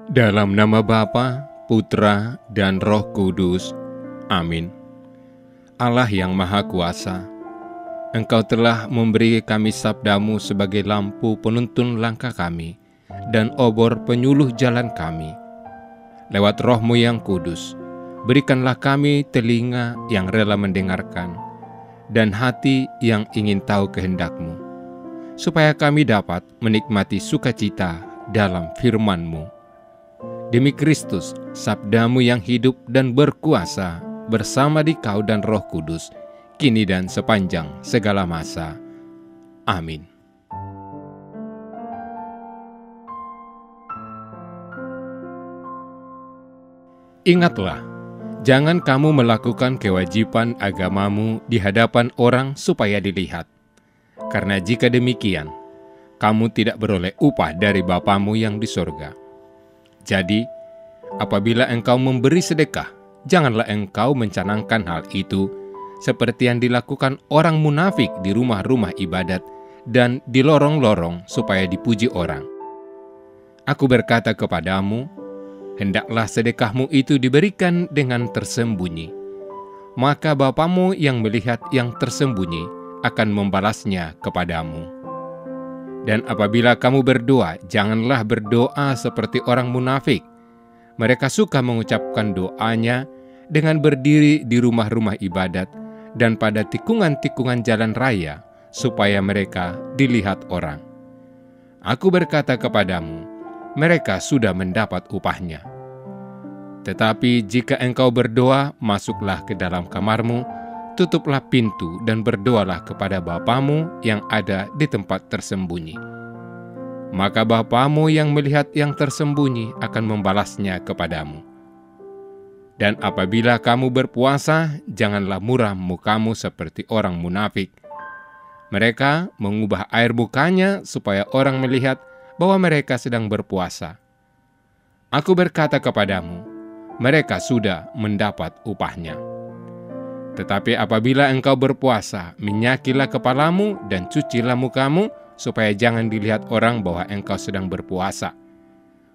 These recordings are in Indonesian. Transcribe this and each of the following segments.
Dalam nama Bapa, Putra, dan Roh Kudus. Amin. Allah yang Maha Kuasa, Engkau telah memberi kami sabda-Mu sebagai lampu penuntun langkah kami dan obor penyuluh jalan kami. Lewat Roh-Mu yang kudus, berikanlah kami telinga yang rela mendengarkan dan hati yang ingin tahu kehendak-Mu, supaya kami dapat menikmati sukacita dalam firman-Mu. Demi Kristus, sabda-Mu yang hidup dan berkuasa, bersama Dikau dan Roh Kudus, kini dan sepanjang segala masa. Amin. Ingatlah, jangan kamu melakukan kewajiban agamamu di hadapan orang supaya dilihat. Karena jika demikian, kamu tidak beroleh upah dari Bapamu yang di sorga. Jadi, apabila engkau memberi sedekah, janganlah engkau mencanangkan hal itu seperti yang dilakukan orang munafik di rumah-rumah ibadat dan di lorong-lorong supaya dipuji orang. Aku berkata kepadamu, hendaklah sedekahmu itu diberikan dengan tersembunyi. Maka Bapamu yang melihat yang tersembunyi akan membalasnya kepadamu. Dan apabila kamu berdoa, janganlah berdoa seperti orang munafik. Mereka suka mengucapkan doanya dengan berdiri di rumah-rumah ibadat dan pada tikungan-tikungan jalan raya, supaya mereka dilihat orang. Aku berkata kepadamu, mereka sudah mendapat upahnya. Tetapi jika engkau berdoa, masuklah ke dalam kamarmu, tutuplah pintu dan berdoalah kepada Bapamu yang ada di tempat tersembunyi. Maka Bapamu yang melihat yang tersembunyi akan membalasnya kepadamu. Dan apabila kamu berpuasa, janganlah muram mukamu seperti orang munafik. Mereka mengubah air mukanya supaya orang melihat bahwa mereka sedang berpuasa. Aku berkata kepadamu, mereka sudah mendapat upahnya. Tetapi apabila engkau berpuasa, minyakilah kepalamu dan cucilah mukamu, supaya jangan dilihat orang bahwa engkau sedang berpuasa,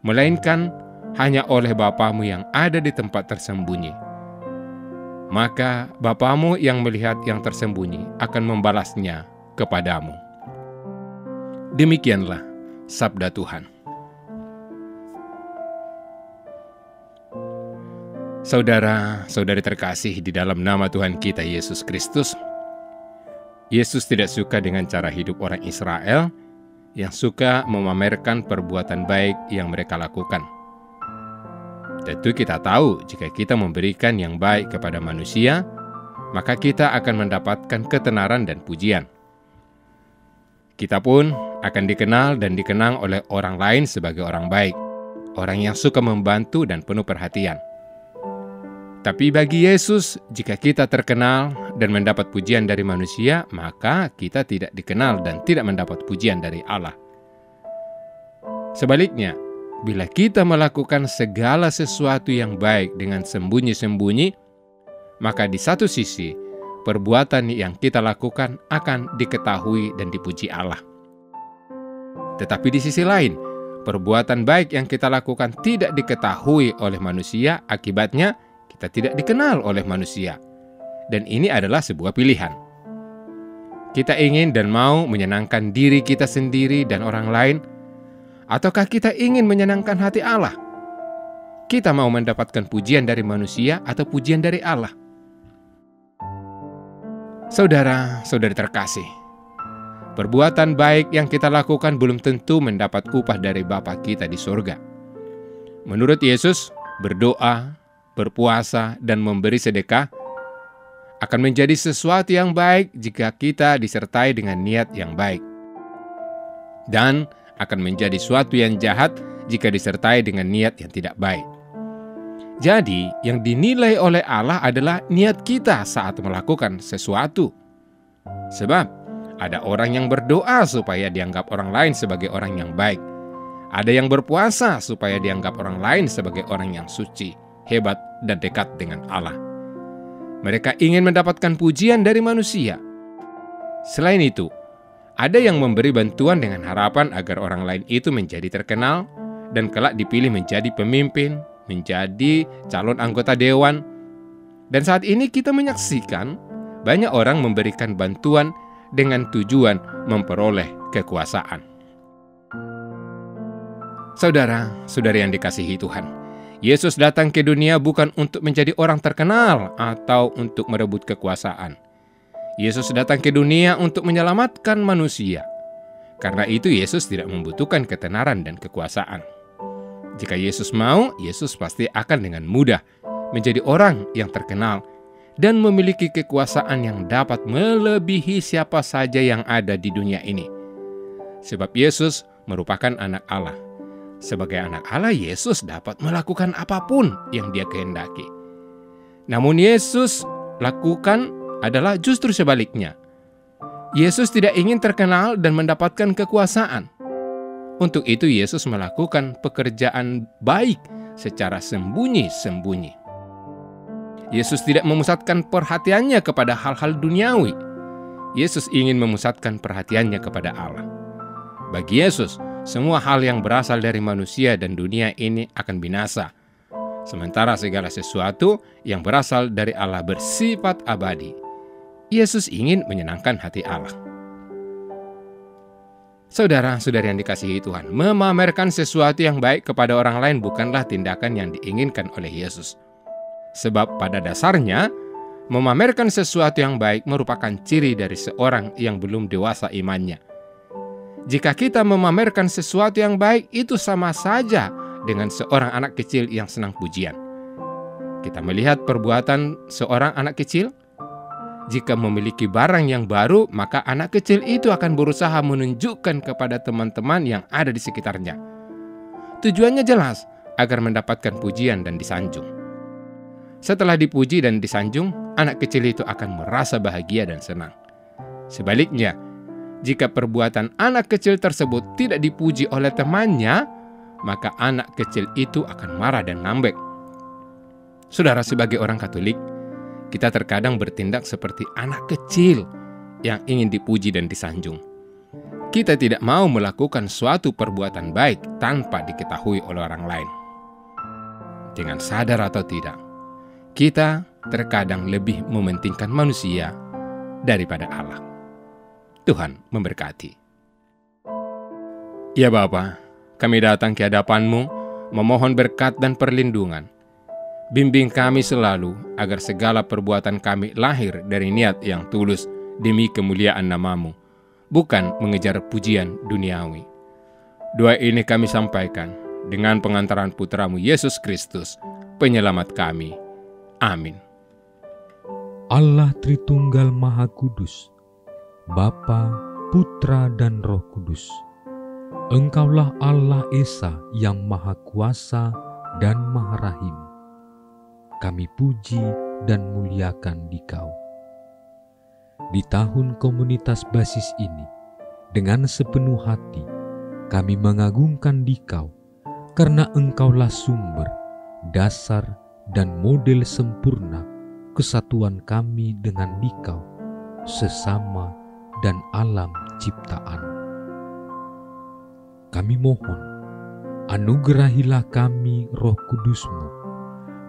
melainkan hanya oleh Bapamu yang ada di tempat tersembunyi. Maka Bapamu yang melihat yang tersembunyi akan membalasnya kepadamu. Demikianlah sabda Tuhan. Saudara-saudari terkasih di dalam nama Tuhan kita Yesus Kristus, Yesus tidak suka dengan cara hidup orang Israel yang suka memamerkan perbuatan baik yang mereka lakukan. Tentu kita tahu jika kita memberikan yang baik kepada manusia, maka kita akan mendapatkan ketenaran dan pujian. Kita pun akan dikenal dan dikenang oleh orang lain sebagai orang baik, orang yang suka membantu dan penuh perhatian. Tapi bagi Yesus, jika kita terkenal dan mendapat pujian dari manusia, maka kita tidak dikenal dan tidak mendapat pujian dari Allah. Sebaliknya, bila kita melakukan segala sesuatu yang baik dengan sembunyi-sembunyi, maka di satu sisi, perbuatan yang kita lakukan akan diketahui dan dipuji Allah. Tetapi di sisi lain, perbuatan baik yang kita lakukan tidak diketahui oleh manusia, akibatnya kita tidak dikenal oleh manusia. Dan ini adalah sebuah pilihan. Kita ingin dan mau menyenangkan diri kita sendiri dan orang lain, ataukah kita ingin menyenangkan hati Allah? Kita mau mendapatkan pujian dari manusia atau pujian dari Allah? Saudara-saudari terkasih, perbuatan baik yang kita lakukan belum tentu mendapat upah dari Bapa kita di surga. Menurut Yesus, berdoa, berpuasa, dan memberi sedekah akan menjadi sesuatu yang baik jika kita disertai dengan niat yang baik, dan akan menjadi suatu yang jahat jika disertai dengan niat yang tidak baik. Jadi, yang dinilai oleh Allah adalah niat kita saat melakukan sesuatu. Sebab, ada orang yang berdoa supaya dianggap orang lain sebagai orang yang baik. Ada yang berpuasa supaya dianggap orang lain sebagai orang yang suci, hebat, dan dekat dengan Allah. Mereka ingin mendapatkan pujian dari manusia. Selain itu, ada yang memberi bantuan dengan harapan agar orang lain itu menjadi terkenal dan kelak dipilih menjadi pemimpin, menjadi calon anggota dewan. Dan saat ini kita menyaksikan banyak orang memberikan bantuan dengan tujuan memperoleh kekuasaan. Saudara-saudari yang dikasihi Tuhan, Yesus datang ke dunia bukan untuk menjadi orang terkenal atau untuk merebut kekuasaan. Yesus datang ke dunia untuk menyelamatkan manusia. Karena itu Yesus tidak membutuhkan ketenaran dan kekuasaan. Jika Yesus mau, Yesus pasti akan dengan mudah menjadi orang yang terkenal dan memiliki kekuasaan yang dapat melebihi siapa saja yang ada di dunia ini. Sebab Yesus merupakan anak Allah. Sebagai anak Allah, Yesus dapat melakukan apapun yang Dia kehendaki. Namun Yesus lakukan adalah justru sebaliknya. Yesus tidak ingin terkenal dan mendapatkan kekuasaan. Untuk itu Yesus melakukan pekerjaan baik secara sembunyi-sembunyi. Yesus tidak memusatkan perhatiannya kepada hal-hal duniawi. Yesus ingin memusatkan perhatiannya kepada Allah. Bagi Yesus, semua hal yang berasal dari manusia dan dunia ini akan binasa. Sementara segala sesuatu yang berasal dari Allah bersifat abadi. Yesus ingin menyenangkan hati Allah. Saudara-saudari yang dikasihi Tuhan, memamerkan sesuatu yang baik kepada orang lain bukanlah tindakan yang diinginkan oleh Yesus. Sebab pada dasarnya, memamerkan sesuatu yang baik merupakan ciri dari seorang yang belum dewasa imannya. Jika kita memamerkan sesuatu yang baik, itu sama saja dengan seorang anak kecil yang senang pujian. Kita melihat perbuatan seorang anak kecil. Jika memiliki barang yang baru, maka anak kecil itu akan berusaha menunjukkan kepada teman-teman yang ada di sekitarnya. Tujuannya jelas, agar mendapatkan pujian dan disanjung. Setelah dipuji dan disanjung, anak kecil itu akan merasa bahagia dan senang. Sebaliknya, jika perbuatan anak kecil tersebut tidak dipuji oleh temannya, maka anak kecil itu akan marah dan ngambek. Saudara, sebagai orang Katolik, kita terkadang bertindak seperti anak kecil yang ingin dipuji dan disanjung. Kita tidak mau melakukan suatu perbuatan baik tanpa diketahui oleh orang lain. Dengan sadar atau tidak, kita terkadang lebih mementingkan manusia daripada Allah. Tuhan memberkati. Ya Bapa, kami datang ke hadapan-Mu memohon berkat dan perlindungan. Bimbing kami selalu agar segala perbuatan kami lahir dari niat yang tulus demi kemuliaan nama-Mu, bukan mengejar pujian duniawi. Doa ini kami sampaikan dengan pengantaran Putra-Mu Yesus Kristus, penyelamat kami. Amin. Allah Tritunggal Maha Kudus, Bapa, Putra, dan Roh Kudus. Engkaulah Allah Esa yang Maha Kuasa dan Maha Rahim. Kami puji dan muliakan Dikau. Di tahun komunitas basis ini, dengan sepenuh hati, kami mengagungkan Dikau, karena Engkaulah sumber, dasar, dan model sempurna kesatuan kami dengan Dikau, sesama dan alam ciptaan. Kami mohon, anugerahilah kami Roh Kudus-Mu,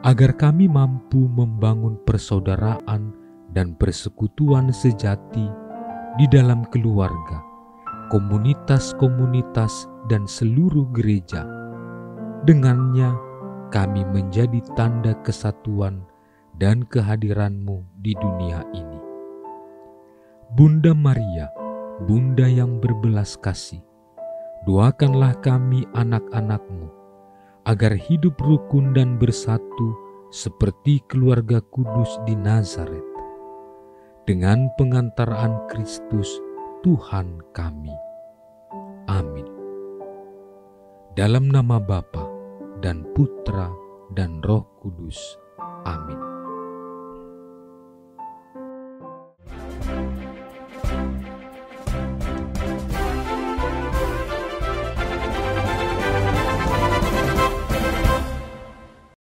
agar kami mampu membangun persaudaraan dan persekutuan sejati di dalam keluarga, komunitas-komunitas, dan seluruh gereja. Dengannya kami menjadi tanda kesatuan dan kehadiran-Mu di dunia ini. Bunda Maria, Bunda yang berbelas kasih, doakanlah kami anak-anak-Mu, agar hidup rukun dan bersatu seperti keluarga kudus di Nazaret, dengan pengantaraan Kristus Tuhan kami. Amin. Dalam nama Bapa dan Putra dan Roh Kudus. Amin.